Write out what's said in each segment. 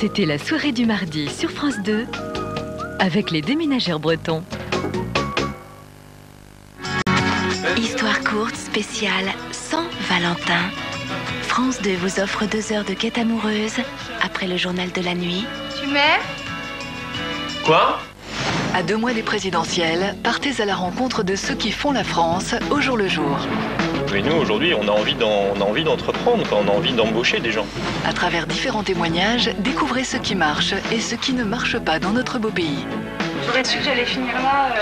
C'était la soirée du mardi sur France 2 avec les déménageurs bretons. Histoire courte spéciale Saint-Valentin. France 2 vous offre 2 heures de quête amoureuse après le journal de la nuit. Tu m'aimes ? Quoi ? À 2 mois des présidentielles, partez à la rencontre de ceux qui font la France au jour le jour. Mais nous, aujourd'hui, on a envie d'entreprendre, on a envie d'embaucher des gens. À travers différents témoignages, découvrez ce qui marche et ce qui ne marche pas dans notre beau pays. J'aurais su que j'allais finir là,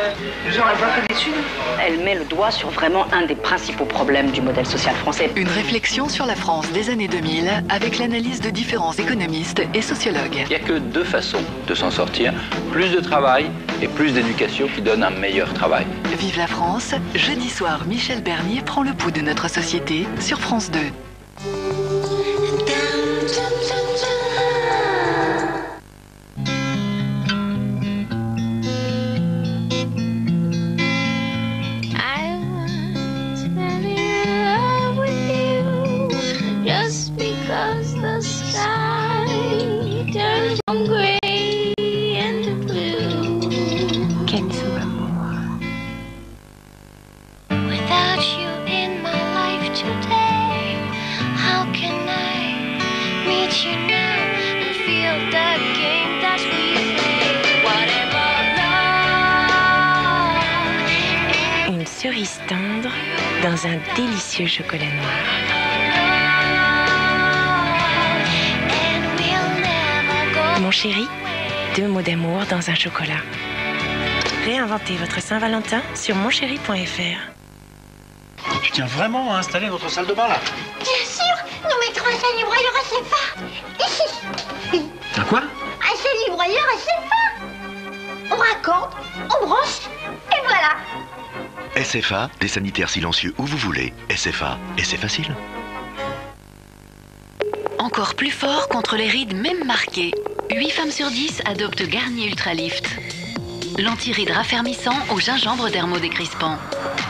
j'aurais pas fait d'études. Elle met le doigt sur vraiment un des principaux problèmes du modèle social français. Une réflexion sur la France des années 2000 avec l'analyse de différents économistes et sociologues. Il n'y a que 2 façons de s'en sortir, plus de travail et plus d'éducation qui donne un meilleur travail. Vive la France, jeudi soir, Michel Bernier prend le pouls de notre société sur France 2. Une cerise tendre dans un délicieux chocolat noir. Mon chéri, 2 mots d'amour dans un chocolat. Réinventez votre Saint-Valentin sur monchéri.fr. Tu tiens vraiment à installer notre salle de bain là? Bien sûr, nous mettrons un seul livroyeur à CFA. Ici. Un quoi? Un seul livroyeur à CFA. On raccorde, on branche, et voilà. SFA, des sanitaires silencieux où vous voulez. SFA, et c'est facile. Encore plus fort contre les rides même marquées. 8 femmes sur 10 adoptent Garnier Ultra Lift. L'anti-ride raffermissant au gingembre dermodécrispant.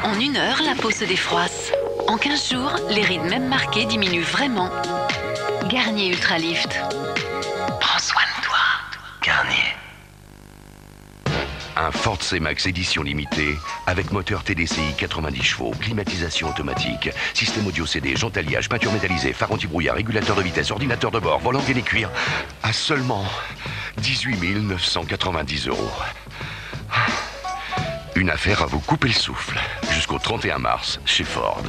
En 1 heure, la peau se défroisse. En 15 jours, les rides même marquées diminuent vraiment. Garnier Ultra Lift. Prends soin de toi. Garnier. Un Ford C-Max édition limitée avec moteur TDCi 90 chevaux, climatisation automatique, système audio CD, jantes alliage, peinture métallisée, phare anti-brouillard, régulateur de vitesse, ordinateur de bord, volant gainé cuir à seulement 18 990 €. Une affaire à vous couper le souffle jusqu'au 31 mars chez Ford.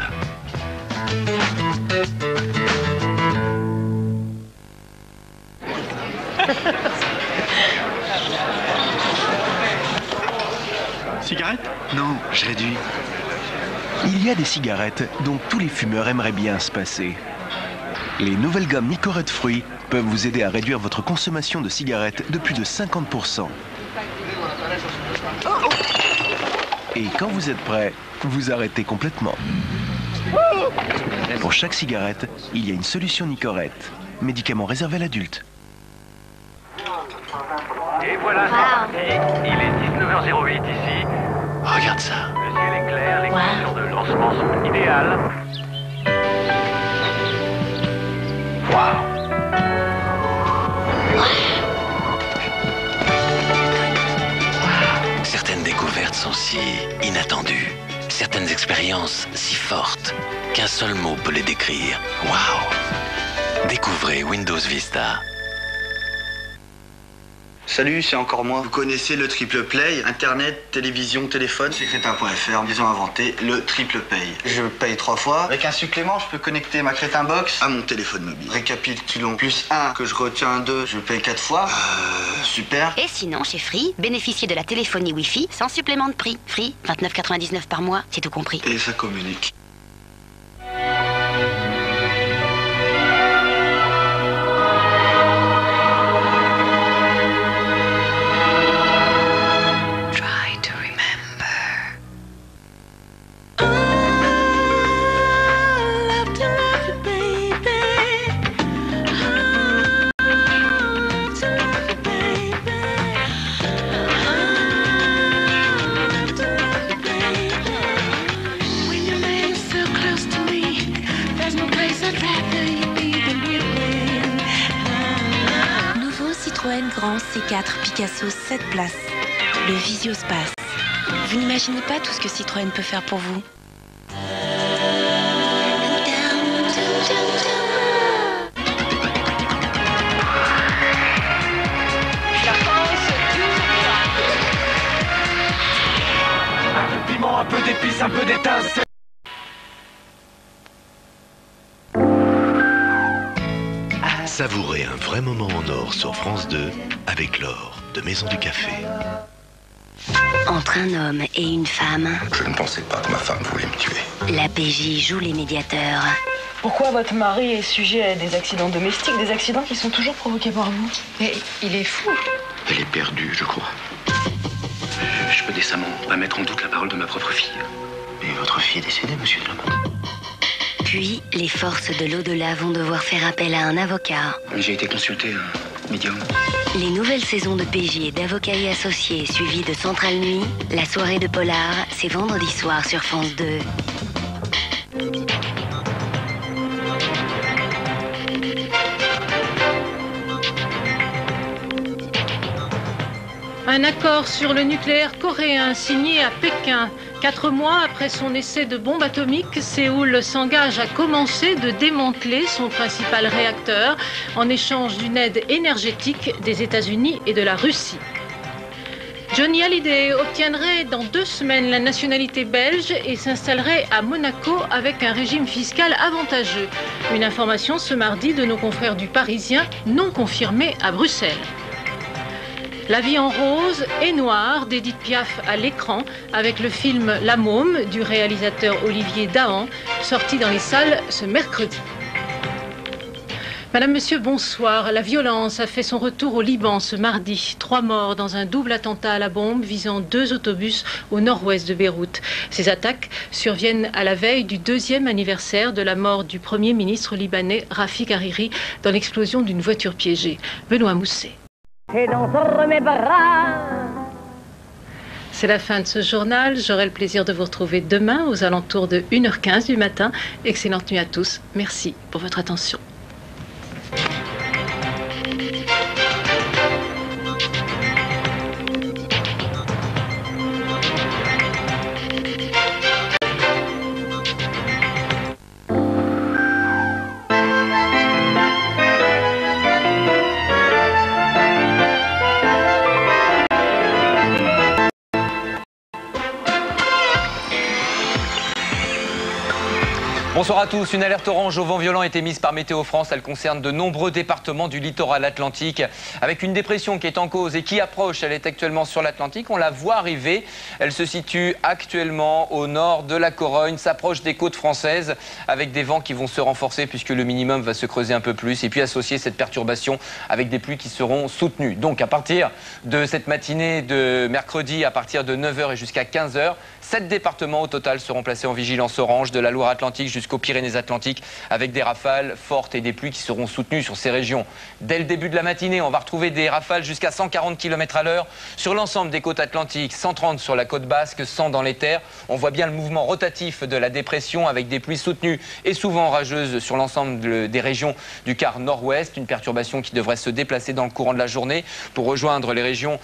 Cigarette? Non, je réduis. Il y a des cigarettes dont tous les fumeurs aimeraient bien se passer. Les nouvelles gommes Nicorette fruits peuvent vous aider à réduire votre consommation de cigarettes de plus de 50%. Et quand vous êtes prêt, vous arrêtez complètement. Pour chaque cigarette, il y a une solution Nicorette, médicament réservé à l'adulte. Et voilà, c'est parti. Il est 19h08 ici. Regarde ça. Le ciel est clair, les conditions de lancement sont idéales. Waouh. Certaines découvertes sont si inattendues, certaines expériences si fortes qu'un seul mot peut les décrire. Waouh. Découvrez Windows Vista. Salut, c'est encore moi. Vous connaissez le triple play? Internet, télévision, téléphone. Secrétin.fr, ils ont inventé le triple pay. Je paye 3 fois. Avec un supplément, je peux connecter ma Crétin Box à mon téléphone mobile. Récapitulons. Plus 1 que je retiens 2, je paye 4 fois. Super. Et sinon, chez Free, bénéficiez de la téléphonie Wi-Fi sans supplément de prix. Free, 29,99 par mois, c'est tout compris. Et ça communique. Citroën Grand C4 Picasso 7 places. Le Visiospace. Vous n'imaginez pas tout ce que Citroën peut faire pour vous. Un peu de piment, un peu d'épices, un peu d'étincelle. Savourez un vrai moment en or sur France 2 avec l'or de Maison du Café. Entre un homme et une femme, Je ne pensais pas que ma femme voulait me tuer. la PJ joue les médiateurs. Pourquoi votre mari est sujet à des accidents domestiques, des accidents qui sont toujours provoqués par vous? Mais il est fou. Elle est perdue, je crois. Je peux décemment pas mettre en doute la parole de ma propre fille. Mais votre fille est décédée, monsieur Drummond. Puis, les forces de l'au-delà vont devoir faire appel à un avocat. J'ai été consulté un médium. Les nouvelles saisons de PJ et d'Avocats et Associés suivies de Centrale Nuit, la soirée de Polar, c'est vendredi soir sur France 2. Un accord sur le nucléaire coréen signé à Pékin. 4 mois après son essai de bombe atomique, Séoul s'engage à commencer de démanteler son principal réacteur en échange d'une aide énergétique des États-Unis et de la Russie. Johnny Hallyday obtiendrait dans 2 semaines la nationalité belge et s'installerait à Monaco avec un régime fiscal avantageux. Une information ce mardi de nos confrères du Parisien, non confirmée à Bruxelles. La vie en rose et noire d'Edith Piaf à l'écran avec le film La Môme du réalisateur Olivier Dahan, sorti dans les salles ce mercredi. Madame, Monsieur, bonsoir. La violence a fait son retour au Liban ce mardi. 3 morts dans un double attentat à la bombe visant 2 autobus au nord-ouest de Beyrouth. Ces attaques surviennent à la veille du 2e anniversaire de la mort du Premier ministre libanais Rafik Hariri dans l'explosion d'une voiture piégée. Benoît Mousset. C'est la fin de ce journal. J'aurai le plaisir de vous retrouver demain aux alentours de 1h15 du matin. Excellente nuit à tous. Merci pour votre attention. Bonsoir à tous. Une alerte orange au vent violent a été mise par Météo France. Elle concerne de nombreux départements du littoral atlantique. Avec une dépression qui est en cause et qui approche, elle est actuellement sur l'Atlantique. On la voit arriver. Elle se situe actuellement au nord de la Corogne, s'approche des côtes françaises avec des vents qui vont se renforcer puisque le minimum va se creuser un peu plus. Et puis associer cette perturbation avec des pluies qui seront soutenues. Donc à partir de cette matinée de mercredi, à partir de 9h et jusqu'à 15h, 7 départements au total seront placés en vigilance orange, de la Loire-Atlantique jusqu'aux Pyrénées-Atlantiques, avec des rafales fortes et des pluies qui seront soutenues sur ces régions. Dès le début de la matinée, on va retrouver des rafales jusqu'à 140 km à l'heure sur l'ensemble des côtes atlantiques, 130 sur la côte basque, 100 dans les terres. On voit bien le mouvement rotatif de la dépression avec des pluies soutenues et souvent orageuses sur l'ensemble des régions du quart nord-ouest. Une perturbation qui devrait se déplacer dans le courant de la journée pour rejoindre les régions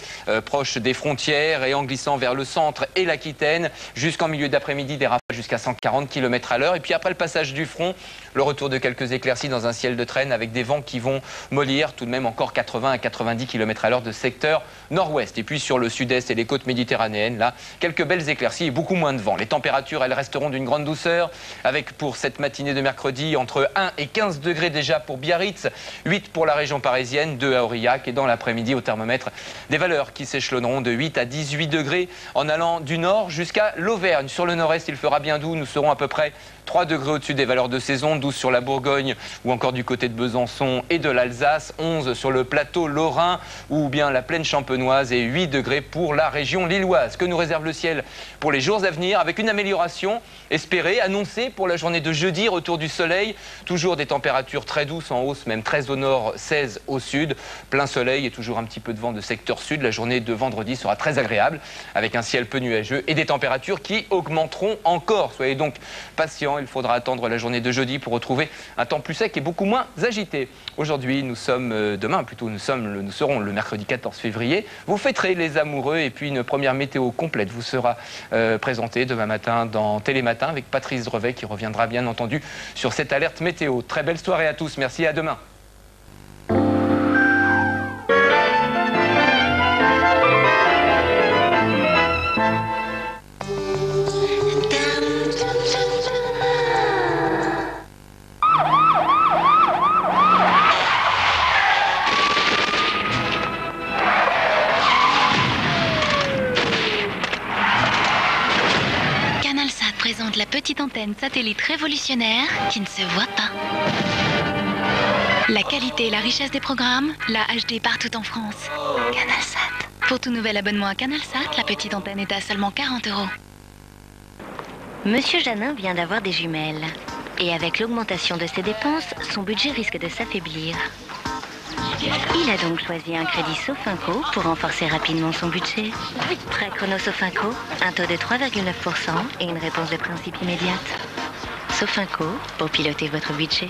proches des frontières et en glissant vers le centre et l'Aquitaine. Jusqu'en milieu d'après-midi, des rafales jusqu'à 140 km à l'heure. Et puis après le passage du front, le retour de quelques éclaircies dans un ciel de traîne avec des vents qui vont mollir tout de même encore 80 à 90 km à l'heure de secteur nord-ouest. Et puis sur le sud-est et les côtes méditerranéennes, là, quelques belles éclaircies et beaucoup moins de vent. Les températures, elles resteront d'une grande douceur avec pour cette matinée de mercredi entre 1 et 15 degrés déjà pour Biarritz, 8 pour la région parisienne, 2 à Aurillac et dans l'après-midi au thermomètre, des valeurs qui s'échelonneront de 8 à 18 degrés en allant du nord jusqu'à l'Auvergne. Sur le nord-est, il fera bien doux. Nous serons à peu près 3 degrés au-dessus des valeurs de saison, 12 sur la Bourgogne ou encore du côté de Besançon et de l'Alsace, 11 sur le plateau lorrain ou bien la plaine champenoise et 8 degrés pour la région lilloise. Que nous réserve le ciel pour les jours à venir avec une amélioration espérée, annoncée pour la journée de jeudi, retour du soleil, toujours des températures très douces en hausse, même 13 au nord, 16 au sud, plein soleil et toujours un petit peu de vent de secteur sud. La journée de vendredi sera très agréable avec un ciel peu nuageux et des températures qui augmenteront encore. Soyez donc patients il faudra attendre la journée de jeudi pour retrouver un temps plus sec et beaucoup moins agité. Aujourd'hui, nous serons le mercredi 14 février. Vous fêterez les amoureux et puis une première météo complète vous sera présentée demain matin dans Télématin avec Patrice Drevet qui reviendra bien entendu sur cette alerte météo. Très belle soirée à tous, merci et à demain. CanalSat présente la petite antenne satellite révolutionnaire qui ne se voit pas. La qualité et la richesse des programmes, la HD partout en France. CanalSat. Pour tout nouvel abonnement à CanalSat, la petite antenne est à seulement 40 €. Monsieur Janin vient d'avoir des jumelles. Et avec l'augmentation de ses dépenses, son budget risque de s'affaiblir. Il a donc choisi un crédit Sofinco pour renforcer rapidement son budget. Prêt chrono Sofinco, un taux de 3,9% et une réponse de principe immédiate. Sofinco, pour piloter votre budget.